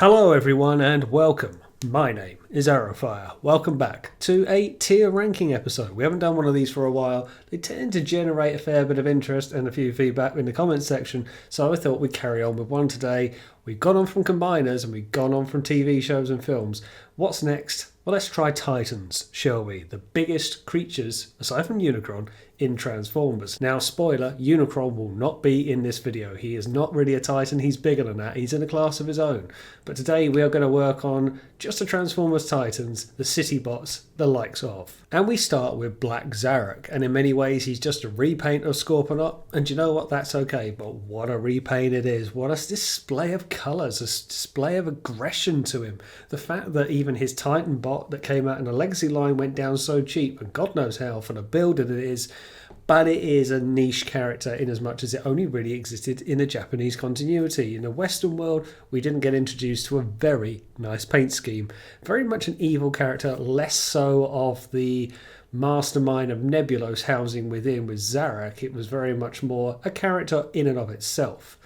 Hello everyone and welcome. My name is Arrowfire. Welcome back to a tier ranking episode. We haven't done one of these for a while. They tend to generate a fair bit of interest and a few feedback in the comments section, so I thought we'd carry on with one today. We've gone on from combiners and we've gone on from TV shows and films. What's next? Well, let's try Titans, shall we? The biggest creatures, aside from Unicron, in Transformers. Now, spoiler, Unicron will not be in this video. He is not really a Titan, he's bigger than that, he's in a class of his own. But today we are going to work on just the Transformers Titans, the city bots, the likes of. And we start with Black Zarak, and in many ways he's just a repaint of Scorpionok, and you know what, that's okay, but what a repaint it is. What a display of colours, a display of aggression to him. The fact that even his Titan bot that came out in the Legacy line went down so cheap, and God knows how for the build that it is, but it is a niche character in as much as it only really existed in the Japanese continuity. In the Western world, we didn't get introduced to a very nice paint scheme. Very much an evil character, less so of the mastermind of Nebulos housing within with Zarak. It was very much more a character in and of itself.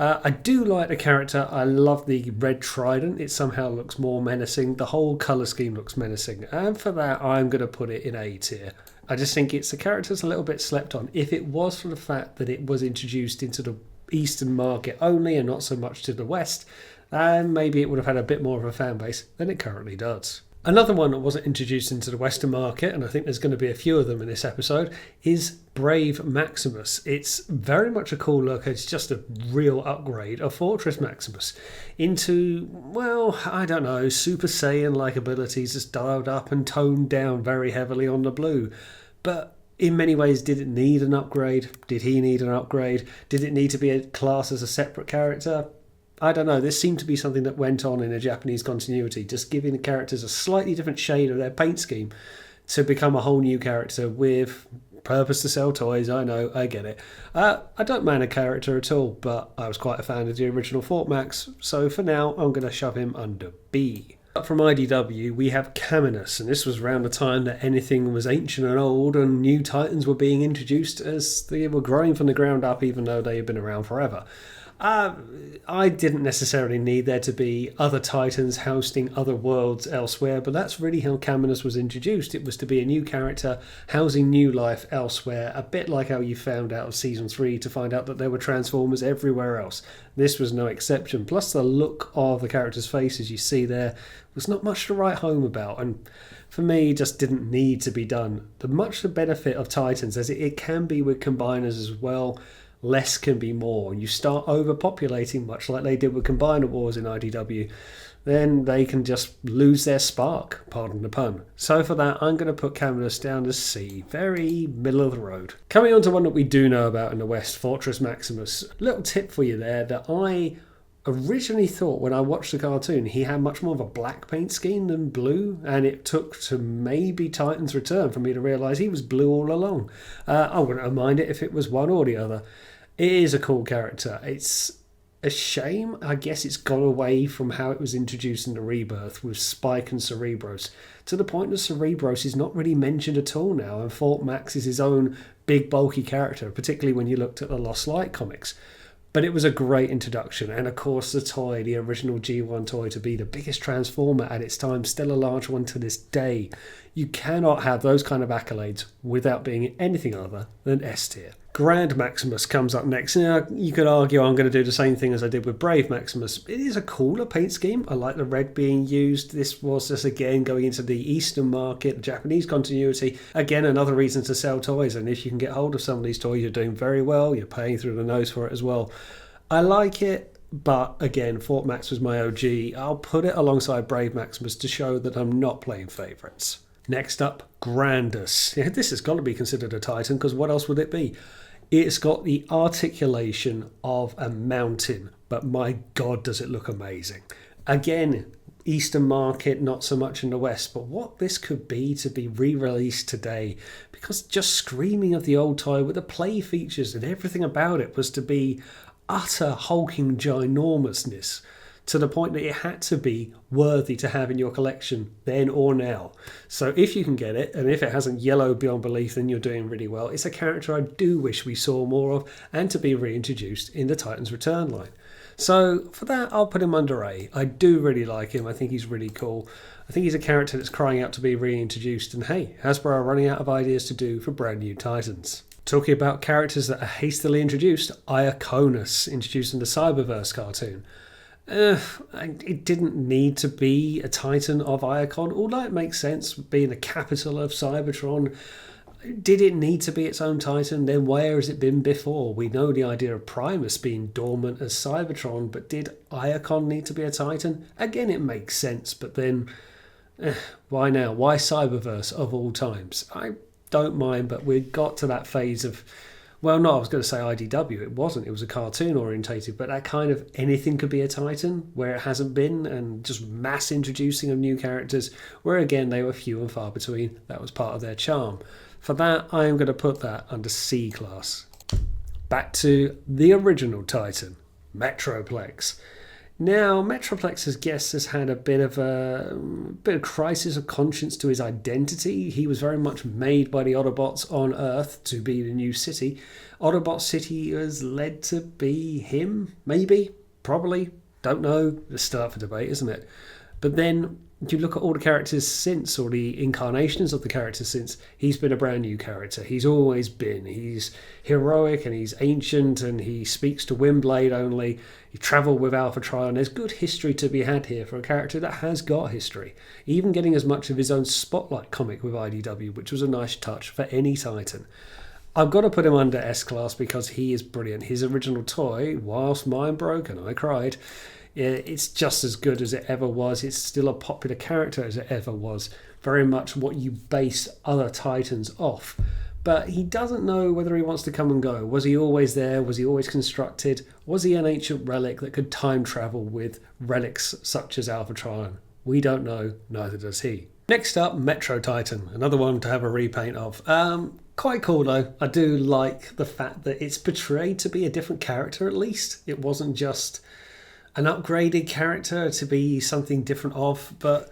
I do like the character. I love the red trident. It somehow looks more menacing. The whole colour scheme looks menacing. And for that, I'm going to put it in A tier. I just think it's a character that's a little bit slept on. If it was for the fact that it was introduced into the Eastern market only and not so much to the West, then maybe it would have had a bit more of a fan base than it currently does. Another one that wasn't introduced into the Western market, and I think there's going to be a few of them in this episode, is Brave Maximus. It's very much a cool look. It's just a real upgrade of Fortress Maximus into, well, I don't know, Super Saiyan-like abilities just dialed up and toned down very heavily on the blue. But in many ways, did it need an upgrade? Did he need an upgrade? Did it need to be a class as a separate character? I don't know, this seemed to be something that went on in a Japanese continuity, just giving the characters a slightly different shade of their paint scheme to become a whole new character with purpose to sell toys. I know, I get it. I don't man a character at all, but I was quite a fan of the original Fort Max, so for now I'm going to shove him under B. From IDW, we have Cameas, and this was around the time that anything was ancient and old and new Titans were being introduced as they were growing from the ground up, even though they had been around forever. I didn't necessarily need there to be other Titans housing other worlds elsewhere, but that's really how Cameas was introduced. It was to be a new character housing new life elsewhere, a bit like how you found out of Season 3 to find out that there were Transformers everywhere else. This was no exception. Plus the look of the character's face, as you see there, was not much to write home about, and for me just didn't need to be done. The benefit of Titans, as it can be with combiners as well, less can be more. You start overpopulating, much like they did with Combiner Wars in IDW, then they can just lose their spark, pardon the pun. So for that, I'm going to put Cameas down to C, very middle of the road. Coming on to one that we do know about in the West, Fortress Maximus. Little tip for you there that I originally thought when I watched the cartoon he had much more of a black paint scheme than blue, and it took to maybe Titan's Return for me to realise he was blue all along. I wouldn't mind it if it was one or the other. It is a cool character. It's a shame, I guess it's gone away from how it was introduced in the Rebirth with Spike and Cerebros, to the point that Cerebros is not really mentioned at all now, and Fort Max is his own big bulky character, particularly when you looked at the Lost Light comics. But it was a great introduction, and of course the toy, the original G1 toy, to be the biggest Transformer at its time, still a large one to this day. You cannot have those kind of accolades without being anything other than S tier. Grand Maximus comes up next. Now, you could argue I'm going to do the same thing as I did with Brave Maximus. It is a cooler paint scheme. I like the red being used. This was just, again, going into the Eastern market, the Japanese continuity. Again, another reason to sell toys. And if you can get hold of some of these toys, you're doing very well. You're paying through the nose for it as well. I like it, but again, Fort Max was my OG. I'll put it alongside Brave Maximus to show that I'm not playing favourites. Next up, Grandus. Yeah, this has got to be considered a Titan, because what else would it be? It's got the articulation of a mountain, but my God, does it look amazing. Again, Eastern market, not so much in the West, but what this could be to be re-released today, because just screaming of the old toy with the play features and everything about it was to be utter hulking ginormousness, to the point that it had to be worthy to have in your collection then or now. So if you can get it, and if it hasn't yellowed beyond belief, then you're doing really well. It's a character I do wish we saw more of, and to be reintroduced in the Titan's Return line. So for that, I'll put him under A. I do really like him. I think he's really cool. I think he's a character that's crying out to be reintroduced. And hey, Hasbro are running out of ideas to do for brand new Titans. Talking about characters that are hastily introduced, Ionus, introduced in the Cyberverse cartoon. It didn't need to be a Titan of Iacon, although it makes sense being the capital of Cybertron. Did it need to be its own Titan? Then where has it been before? We know the idea of Primus being dormant as Cybertron, but did Iacon need to be a Titan? Again, it makes sense, but then why now? Why Cyberverse of all times? I don't mind, but we got to that phase of, well, no, I was going to say IDW. It wasn't. It was a cartoon orientated, but that kind of anything could be a Titan where it hasn't been, and just mass introducing of new characters where, again, they were few and far between. That was part of their charm. For that, I am going to put that under C class. Back to the original Titan, Metroplex. Now, Metroplex, as guests, has had a bit of crisis of conscience to his identity. He was very much made by the Autobots on Earth to be the new city. Autobot City was led to be him, maybe, probably, don't know. It's still up for debate, isn't it? But then you look at all the characters since, or the incarnations of the characters since, he's been a brand new character. He's always been. He's heroic and he's ancient and he speaks to Windblade only. He travelled with Alpha Trion. There's good history to be had here for a character that has got history. Even getting as much of his own Spotlight comic with IDW, which was a nice touch for any Titan. I've got to put him under S class because he is brilliant. His original toy, whilst mine broke and I cried, it's just as good as it ever was. It's still a popular character as it ever was. Very much what you base other Titans off. But he doesn't know whether he wants to come and go. Was he always there? Was he always constructed? Was he an ancient relic that could time travel with relics such as Alpha Trion? We don't know, neither does he. Next up, Metro Titan. Another one to have a repaint of. Quite cool though. I do like the fact that it's portrayed to be a different character at least. It wasn't just an upgraded character to be something different of, but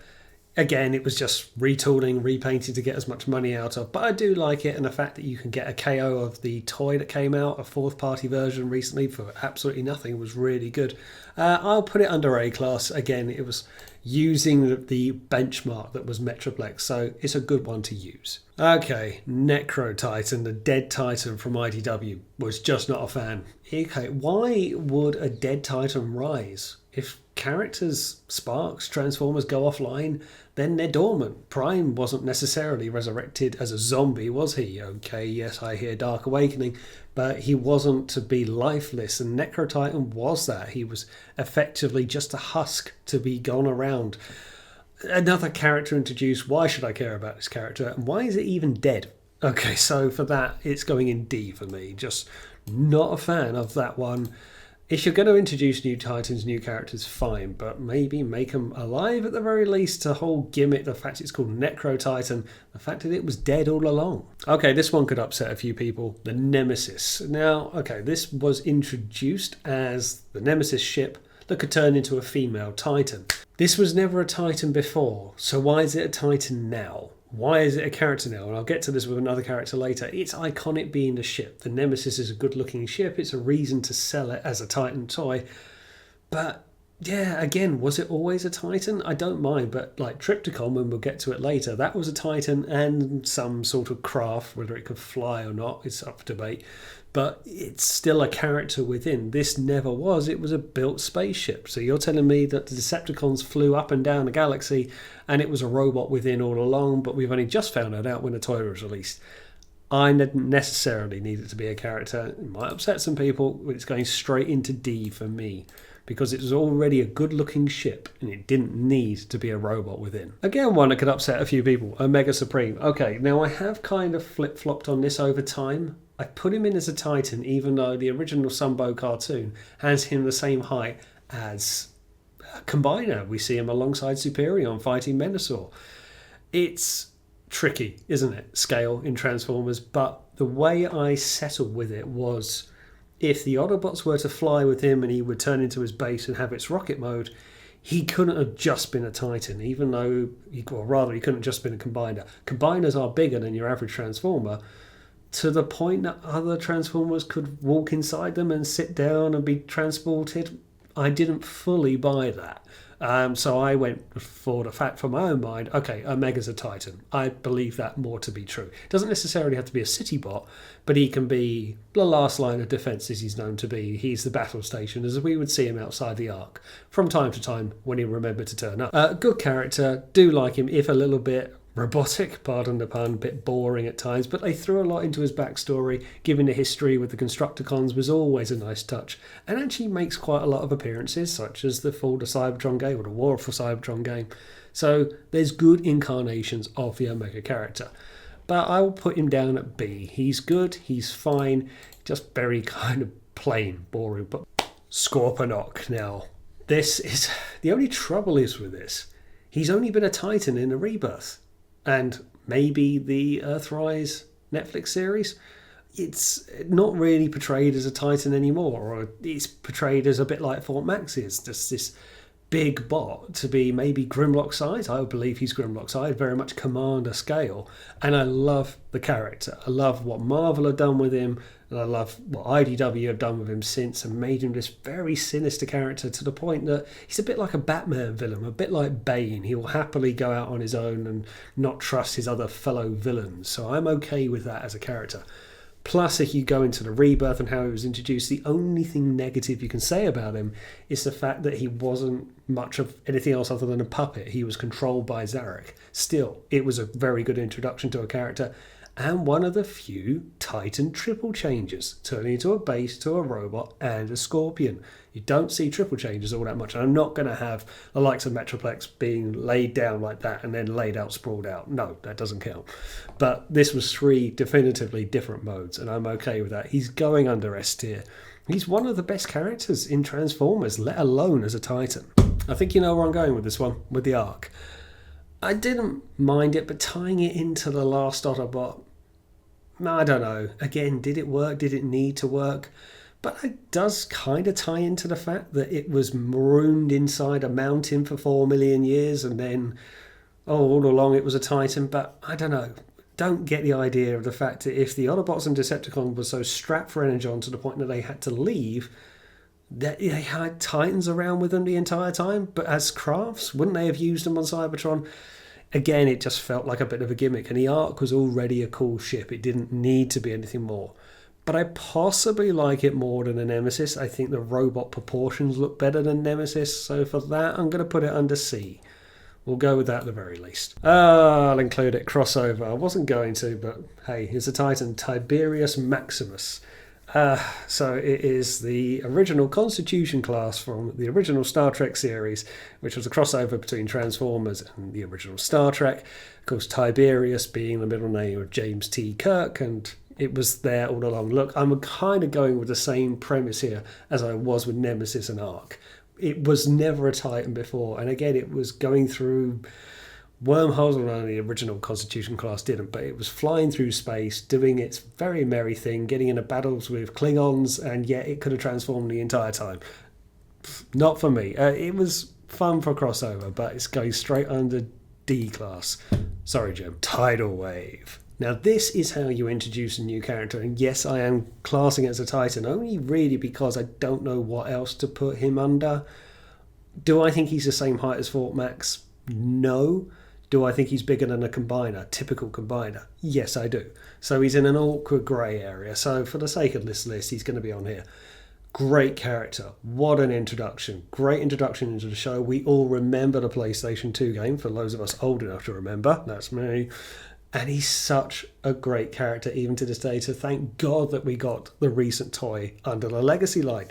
again, it was just retooling, repainting to get as much money out of. But I do like it, and the fact that you can get a KO of the toy that came out, a fourth party version recently for absolutely nothing, was really good. I'll put it under A class. Again, it was using the benchmark that was Metroplex, so it's a good one to use. Okay, Necro Titan, the dead Titan from IDW, was just not a fan. Okay, why would a dead Titan rise? If characters, sparks, transformers go offline, then they're dormant. Prime wasn't necessarily resurrected as a zombie, was he? Okay, yes, I hear Dark Awakening, but he wasn't to be lifeless, and Necro Titan was that. He was effectively just a husk to be gone around. Another character introduced. Why should I care about this character? And why is it even dead? Okay, so for that, it's going in D for me. Just not a fan of that one. If you're going to introduce new Titans, new characters, fine, but maybe make them alive at the very least. The whole gimmick, the fact it's called Necro Titan, the fact that it was dead all along. Okay, this one could upset a few people. The Nemesis. Now, okay, this was introduced as the Nemesis ship that could turn into a female Titan. This was never a Titan before, so why is it a Titan now? Why is it a character now? And I'll get to this with another character later. It's iconic being the ship. The Nemesis is a good-looking ship. It's a reason to sell it as a Titan toy. But, yeah, again, was it always a Titan? I don't mind, but like Trypicon, when we'll get to it later, that was a Titan and some sort of craft. Whether it could fly or not, it's up for debate. But it's still a character within. This never was. It was a built spaceship. So you're telling me that the Decepticons flew up and down the galaxy and it was a robot within all along, but we've only just found that out when the toy was released. I didn't necessarily need it to be a character. It might upset some people, but it's going straight into D for me, because it was already a good-looking ship and it didn't need to be a robot within. Again, one that could upset a few people, Omega Supreme. Okay, now I have kind of flip-flopped on this over time. I put him in as a Titan, even though the original Sunbow cartoon has him the same height as Combiner. We see him alongside Superion fighting Menasor. It's tricky, isn't it? Scale in Transformers, but the way I settled with it was, if the Autobots were to fly with him and he would turn into his base and have its rocket mode, he couldn't have just been a Titan, even though, he couldn't have just been a Combiner. Combiners are bigger than your average Transformer, to the point that other Transformers could walk inside them and sit down and be transported. I didn't fully buy that. So I went for the fact from my own mind, okay, Omega's a Titan. I believe that more to be true. Doesn't necessarily have to be a city bot, but he can be the last line of defence as he's known to be. He's the battle station, as we would see him outside the Ark from time to time when he remembered to turn up. Good character, do like him, if a little bit robotic, pardon the pun, a bit boring at times, but they threw a lot into his backstory. Giving the history with the Constructicons was always a nice touch, and actually makes quite a lot of appearances, such as the Fall to Cybertron game or the War for Cybertron game. So there's good incarnations of the Omega character, but I will put him down at B. He's good, he's fine, just very kind of plain boring. But Scorpionok, now this is the only trouble is with this. He's only been a Titan in a Rebirth. And maybe the Earthrise Netflix series. It's not really portrayed as a Titan anymore, or it's portrayed as a bit like Fort Max is, just this big bot to be maybe Grimlock size. I would believe he's Grimlock size, very much Commander scale. And I love the character. I love what Marvel have done with him, and I love what IDW have done with him since, and made him this very sinister character to the point that he's a bit like a Batman villain, a bit like Bane. He will happily go out on his own and not trust his other fellow villains. So I'm okay with that as a character. Plus, if you go into the Rebirth and how he was introduced, the only thing negative you can say about him is the fact that he wasn't much of anything else other than a puppet. He was controlled by Zarak. Still, it was a very good introduction to a character, and one of the few Titan triple changes, turning into a base to a robot and a scorpion. You don't see triple changes all that much, and I'm not going to have the likes of Metroplex being laid down like that and then laid out, sprawled out. No, that doesn't count. But this was 3 definitively different modes, and I'm okay with that. He's going under S tier. He's one of the best characters in Transformers, let alone as a Titan. I think you know where I'm going with this one, with the Ark. I didn't mind it, but tying it into the last Autobot, I don't know. Again, did it work? Did it need to work? But it does kind of tie into the fact that it was marooned inside a mountain for 4 million years, and then, all along it was a Titan. But I don't know. Don't get the idea of the fact that if the Autobots and Decepticons were so strapped for Energon to the point that they had to leave, that they had Titans around with them the entire time. But as crafts, wouldn't they have used them on Cybertron? Again, it just felt like a bit of a gimmick, and the Ark was already a cool ship. It didn't need to be anything more. But I possibly like it more than a Nemesis. I think the robot proportions look better than Nemesis, so for that I'm going to put it under C. We'll go with that at the very least. I'll include it, crossover. I wasn't going to, but hey, here's a Titan, Tiberius Maximus. So it is the original Constitution class from the original Star Trek series, which was a crossover between Transformers and the original Star Trek. Of course, Tiberius being the middle name of James T. Kirk, and it was there all along. Look, I'm kind of going with the same premise here as I was with Nemesis and Ark. It was never a Titan before, and again, it was going through wormholes. Well, the original Constitution class didn't, but it was flying through space, doing its very merry thing, getting into battles with Klingons, and yet it could have transformed the entire time. Not for me. It was fun for crossover, but it's going straight under D class. Sorry, Jim. Tidal Wave. Now, this is how you introduce a new character, and yes, I am classing it as a Titan, only really because I don't know what else to put him under. Do I think he's the same height as Fort Max? No. Do I think he's bigger than a combiner, typical combiner? Yes, I do. So he's in an awkward grey area, so for the sake of this list, he's going to be on here. Great character. What an introduction. Great introduction into the show. We all remember the PlayStation 2 game, for those of us old enough to remember. That's me. And he's such a great character, even to this day, so thank God that we got the recent toy under the Legacy line.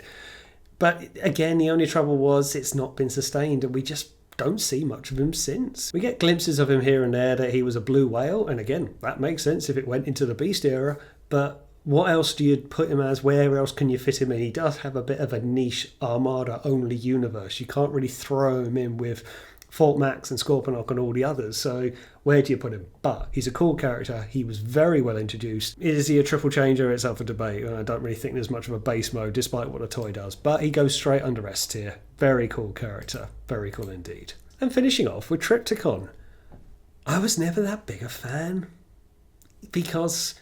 But again, the only trouble was it's not been sustained, and we just don't see much of him since. We get glimpses of him here and there that he was a blue whale, and again, that makes sense if it went into the Beast era, but what else do you put him as? Where else can you fit him in? He does have a bit of a niche Armada-only universe. You can't really throw him in with Fort Max and Scorpionok and all the others, so where do you put him? But he's a cool character. He was very well introduced. Is he a triple changer? It's up for debate. I don't really think there's much of a base mode, despite what the toy does, but he goes straight under S tier. Very cool character. Very cool indeed. And finishing off with Trypicon. I was never that big a fan, because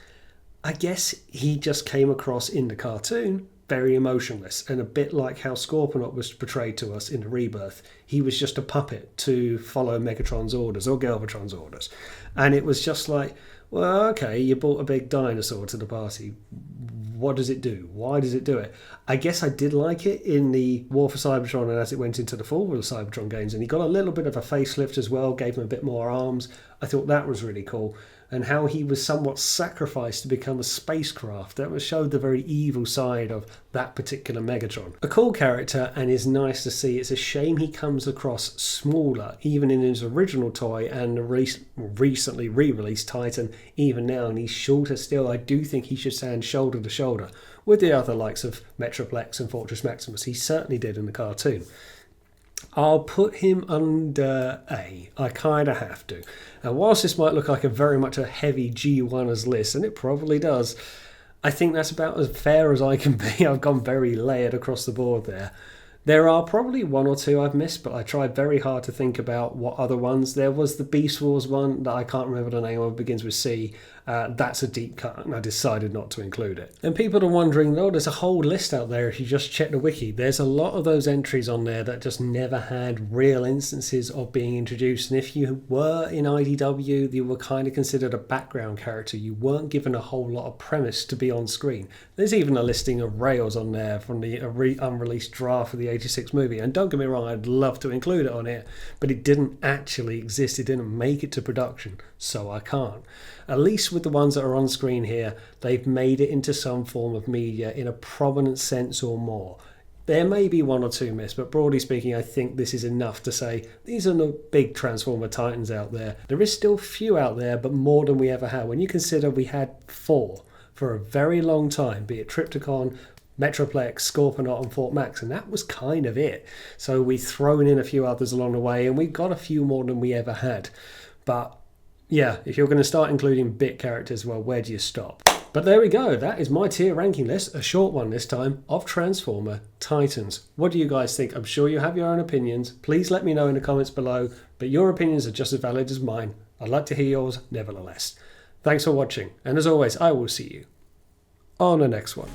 I guess he just came across in the cartoon very emotionless, and a bit like how Scorpionok was portrayed to us in the Rebirth. He was just a puppet to follow Megatron's orders or Galvatron's orders. And it was just like, well, okay, you brought a big dinosaur to the party. What does it do? Why does it do it? I guess I did like it in the War for Cybertron and as it went into the Fall of the Cybertron games, and he got a little bit of a facelift as well, gave him a bit more arms. I thought that was really cool. And how he was somewhat sacrificed to become a spacecraft. That showed the very evil side of that particular Megatron. A cool character, and is nice to see. It's a shame he comes across smaller, even in his original toy and the recently re-released Titan, even now, and he's shorter still. I do think he should stand shoulder to shoulder with the other likes of Metroplex and Fortress Maximus. He certainly did in the cartoon. I'll put him under A. I kind of have to. And whilst this might look like very much a heavy G1's list, and it probably does, I think that's about as fair as I can be. I've gone very layered across the board there. There are probably one or two I've missed, but I tried very hard to think about what other ones. There was the Beast Wars one that I can't remember the name of, begins with C. That's a deep cut, and I decided not to include it. And people are wondering, oh, there's a whole list out there if you just check the wiki. There's a lot of those entries on there that just never had real instances of being introduced. And if you were in IDW, you were kind of considered a background character. You weren't given a whole lot of premise to be on screen. There's even a listing of Rails on there from the unreleased draft of the 86 movie. And don't get me wrong, I'd love to include it on here, but it didn't actually exist. It didn't make it to production, so I can't. At least with the ones that are on screen here, they've made it into some form of media in a prominent sense or more. There may be one or two missed, but broadly speaking, I think this is enough to say these are the big Transformer Titans out there. There is still few out there, but more than we ever had. When you consider we had 4 for a very long time, be it Trypicon, Metroplex, Scorpionok and Fort Max, and that was kind of it. So we've thrown in a few others along the way, and we got a few more than we ever had. But yeah, if you're going to start including bit characters, well, where do you stop? But there we go. That is my tier ranking list, a short one this time, of Transformer Titans. What do you guys think? I'm sure you have your own opinions. Please let me know in the comments below, but your opinions are just as valid as mine. I'd like to hear yours nevertheless. Thanks for watching, and as always, I will see you on the next one.